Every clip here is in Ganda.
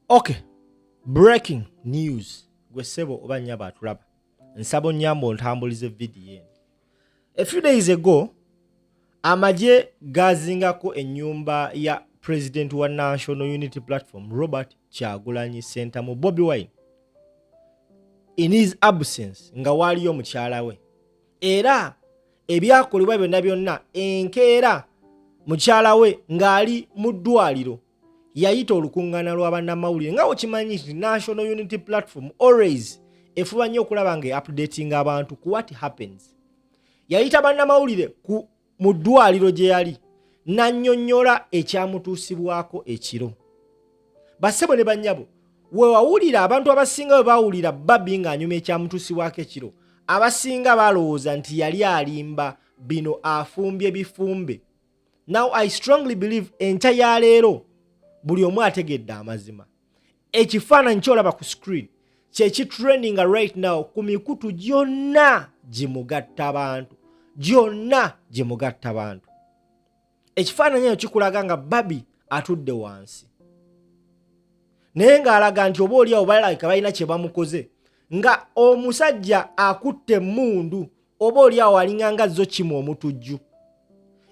Okay, breaking news. Gwe sebo oba nyaba atulaba. Nsabo nyambo ntambulize video. A few days ago, Magere gazingako ennyumba ya President wa National Unity Platform, Robert Kyagulanyi Center mu Bobi Wine. In his absence, nga waliyo mukyala we. Era ebyakolebwa byonna byonna enkeera mukyala we ng'ali mu ddwaliro. Yayita olukuŋŋaana lw'abannamawulire nga okimanyi nti National Unity Platform always efuba nnyo okulaba nga updating abantu ku what happens. Yayita bannamawulire mu ddwaliro gye yali n'annyonnyola ekyamutuusibwako ekiro. Bassebo ne bannyabo, we wawulira abantu abasinga we baawulira Barbie ng'anyuma ekyamutuusibwako ekiro, abasinga balowooza nti yali alimba bino afumbye bifumbe. Now I strongly believe enkya ya leero buli omu ategedde amazima. Ekifaananyi ky'olaba ku screen kye kitrendinga right now ku mikutu gyonna gye mugatta abantu. Gyonna gye mugatta abantu. Ekifaananyi ekyo kikulaga nga Barbie atudde wansi. Naye ng'alaga nti oba oliawo balabika balina kye bamukoze. Nga omusajja akutte emmundu oba oliawo alinganga zo kimu omutujju.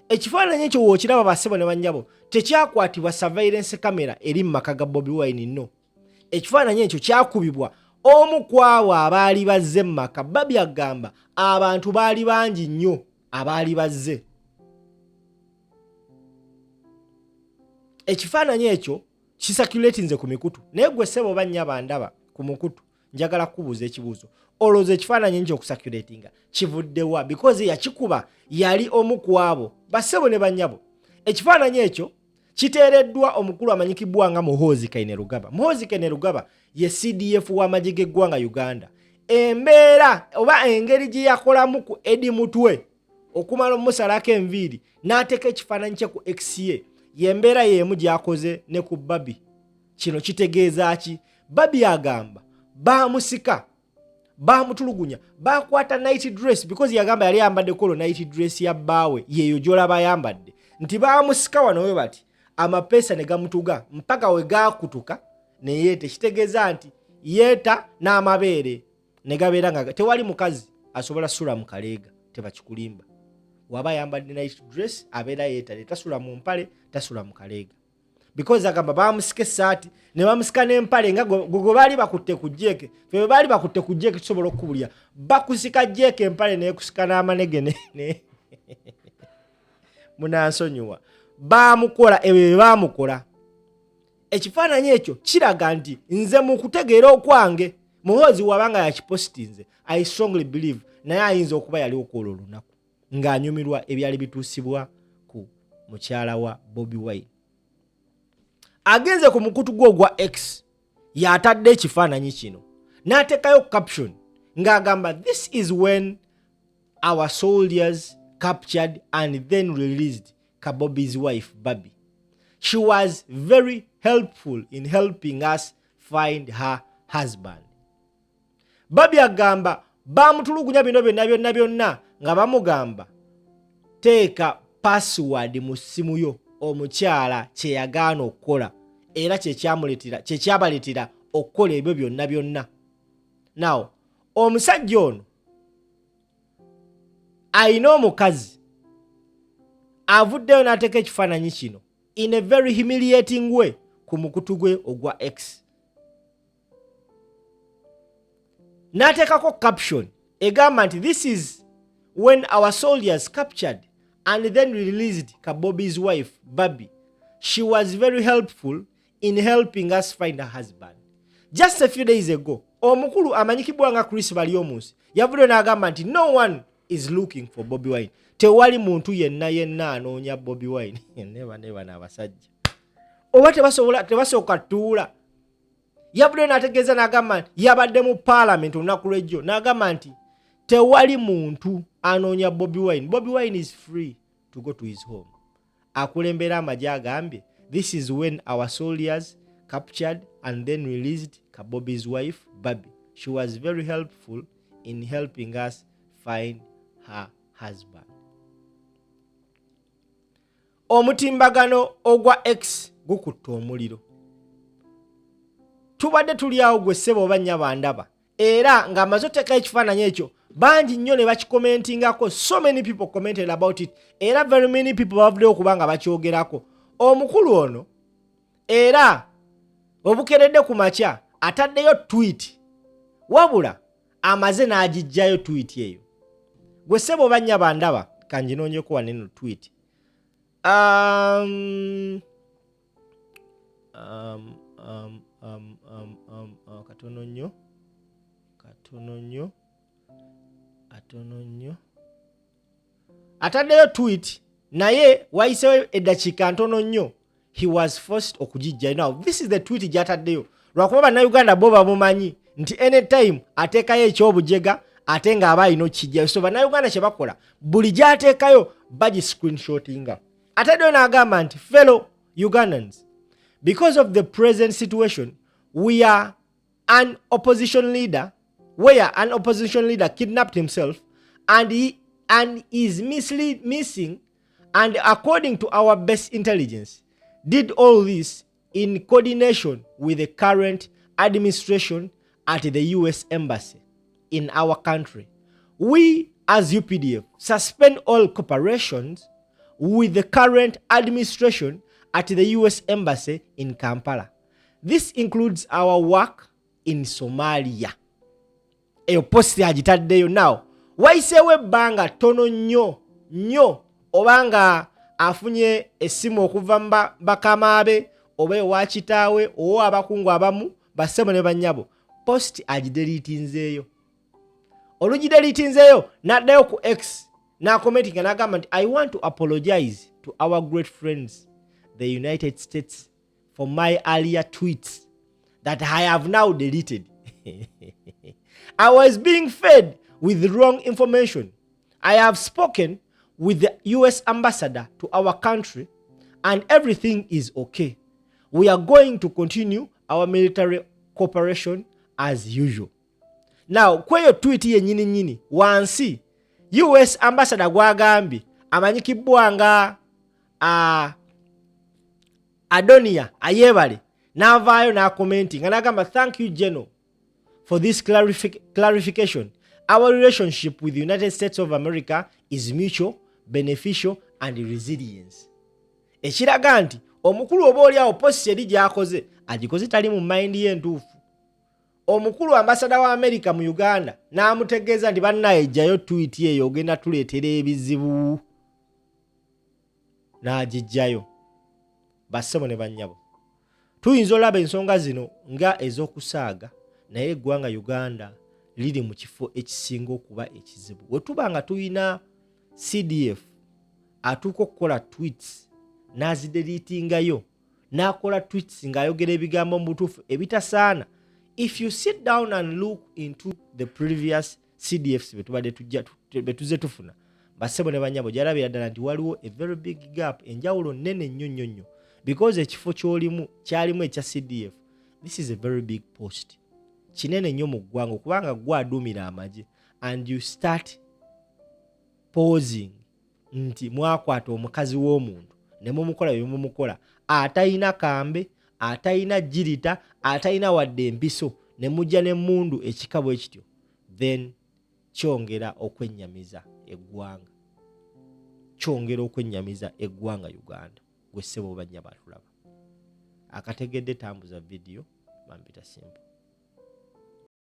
Ekifaananyi ekyo wookiraba bassebo ne bannyabo tekyakwatibwa surveillance camera eri mu maka ga Bobi Wine no. Ekifaananyi ekyo kyakubibwa omu ku abo abaali bazze mu maka. Barbie agamba abantu baali bangi nnyo abaali bazze. Ekifaananyi ekyo kisakulatinze ku mikutu. Naye gwe ssebo bannyaba ndaba ku mukutu njagala kubuuza ekibuuzo. Olowooza ekifaananyi ekyo okusakulatinga kivuddewa because yakikuba yali omu ku abo. Bassebo ne bannyabo, ekifaananyi ekyo kiteereddwa omukulu amanyikibwa nga Muhoozi Kainerugaba. Muhoozi Kainerugaba ye CDF w'amagye g'eggwanga Uganda. Embeera oba engeri gye yakolamu ku Edi Mutwe okumala omusalako enviiri n'ateeka ekifaananyi kye ku X y'embeera y'emu gy'akoze ne ku Barbie. Kino kitegeeza ki? Barbie agamba baamusika, baamutulugunya, baakwata night dress because yagamba yali ayambadde kolo night dress ya bbaawe yeeyo gy'olaba ayambadde. Nti baamusika wano we bati amapeesa ne gamutuga mpaka we gaakutuka ne yeete. Kitegeeza nti yeeta n'amabeere ne gabeera nga tewali mukazi asobola sula mu kaleega tebakikulimba. Waba ayambadde night dress abeera yeeta, tasula mu mpale, tasula mu kaleega. Because agamba baamusika essaati ne bamusika n'empale nga gwe baali bakutte ku jjeeke. Fe baali bakutte ku jjeeke tusobola okukubulya. Bakusika jjeeke empale neekusika n'amanege ne munansonyiwa. Baamukola ebyo baamukola. Ekifaananyi ekyo kiraga nti nze mu kutegeera okwange Muhoozi wabanga yakipositinze I strongly believe naye ayinza okuba yaliwo ku olwo olunaku ng'anyumirwa ebyali bituusibwa ku mukyala wa Bobi Wine. Agenze ku mukutu gwo gwa X yatadde ekifaananyi kino n'ateekayo caption ng'agamba this is when our soldiers captured and then released Bobby's wife Barbie. She was very helpful in helping us find her husband. Barbie agamba baamutulugunya bino byonna nga bamugamba teeka password mu ssimu yo omukyala kye yagaana okukola era kye kyabaleetera okukola ebyo byonna. Now omusajja ono alina omukazi avuddeyo n'ateeka ekifaananyi kino in a very humiliating way ku mukutu gwe ogwa X. N'ateekako caption egamba nti this is when our soldiers captured and then released Bobby's wife Barbie. She was very helpful in helping us find her husband. Just a few days ago, omukulu amanyikibwa nga Chris Baliomus yavudde n'agamba nti no one is looking for Bobi Wine. Tewali muntu yenna anoonya Bobi Wine. Neba n'abasajja. Oba tebasooka tuula. Yavudde n'ategeeza n'agamba nti yabadde mu parliament olunaku lw'ejjo n'agamba nti tewali muntu anoonya Bobi Wine. Bobi Wine is free to go to his home. Akulembera amagye agambye this is when our soldiers captured and then released Bobby's wife Barbie. She was very helpful in helping us find her husband. Omutimbagano ogwa X gukutte omuliro. tubadde tuli awo gwe ssebo oba nnya bandaba era ng'amaze oteekayo ekifaananyi ekyo bangi nnyo ne bakikomentingako, so many people commented about it era very many people bavuddeyo okuba nga bakyogerako. Omukulu ono era obukeredde ku makya ataddeyo tweet wabula amaze n'agijjayo tweet eyo. Gwe ssebo oba nnya bandaba kanjinoonyeko wano eno tweet. Katono nnyo ataddeyo tweet naye wayisewo eddakiika ntono nnyo he was forced okugijjayo. Now this is the tweet gy'ataddeyo lwakuba bannayuganda bo bamumanyi nti anytime ateekayo ekyobujega ate ng'aba alina okukijjayo. So bannayuganda kye bakola buli gy'ateekayo bagiscreenshotinga. Ataddeyo n'agamba nti fellow Ugandans, because of the present situation we are an opposition leader kidnapped himself and is missing, and according to our best intelligence did all this in coordination with the current administration at the US Embassy in our country. We as UPDF suspend all cooperations with the current administration at the US Embassy in Kampala. This includes our work in Somalia. Eyo posti agitaddeyo. Now wayiseewo ebbanga tono nnyo obanga afunye essimu okuva mu bakamaabe oba ewa kitaawe oba abakungu abamu bassebo ne bannyabo, posti agideliitinzeeyo. Olugideliitinzeeyo n'addayo ku X n'akomentinga n'agamba nti I want to apologize to our great friends the United States for my earlier tweets that I have now deleted. I was being fed with wrong information. I have spoken with the US ambassador to our country and everything is okay. We are going to continue our military cooperation as usual. Now, kweyo tweet yennyini wansi US ambassador gwagambye amanyikibwa nga Adonia Ayebale n'avaayo n'akomenting nga n'agamba thank you General for this clarification. Our relationship with the United States of America is mutual, beneficial and resilience. Ekiraga nti omukulu oba oli awo posti eri gy'akoze agikoze tali mu mind ye entuufu. Omukulu ambasada wa America mu Uganda n'amutegeeza nti bannaye ejjayo tweet eyo ogenda tuleetera ebizibu. N'agijjayo. Bassebo ne bannyabo. Tuyinza olaba ensonga zino nga ez'okusaaga naye eggwanga Uganda liri mu kifo ekisinga okuba ekizibu. Bwe tuba nga tuyina CDF atuuka okukola tweets n'azideliitingayo n'akola tweets ng'ayogera ebigambo mu butuufu ebitasaana. If you sit down and look into the previous CDFs betuze tufuna, bassebo ne bannyabo gyalabira ddala nti waliwo a very big gap, enjawulo nnene nnyo because ekifo kyalimu ekya CDF. This is a very big post. Kinene nnyo mu ggwanga kubanga gwaduumira amagye and you start posing nti mwakwata omukazi w'omuntu ne mumukola bye mumukola atayina kambe, atayina jirita, atayina wadde empiso ne mujja n'emmundu ekikabo ekityo, then kyongera okwennyamiza eggwanga Uganda. Gwe ssebo bajja batulaba. Akategedde tambuza video Mampita Simple.